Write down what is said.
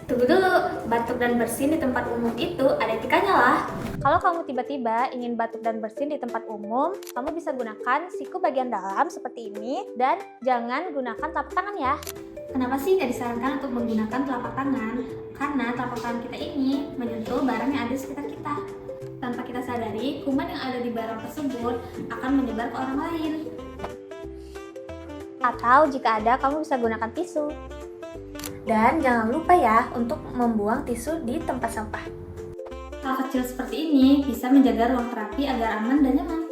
Tunggu dulu. Batuk dan bersin di tempat umum itu ada etikanya lah. Kalau kamu tiba-tiba ingin batuk dan bersin di tempat umum, kamu bisa gunakan siku bagian dalam seperti ini dan jangan gunakan telapak tangan ya. Kenapa sih nggak disarankan untuk menggunakan telapak tangan? Karena telapak tangan kita ini menyentuh barang yang ada di sekitar kita. Tanpa kita sadari, kuman yang ada di barang tersebut akan menyebar ke orang lain. Atau jika ada, kamu bisa gunakan tisu. Dan jangan lupa ya untuk membuang tisu di tempat sampah. Hal kecil seperti ini bisa menjaga ruang terapi agar aman dan nyaman.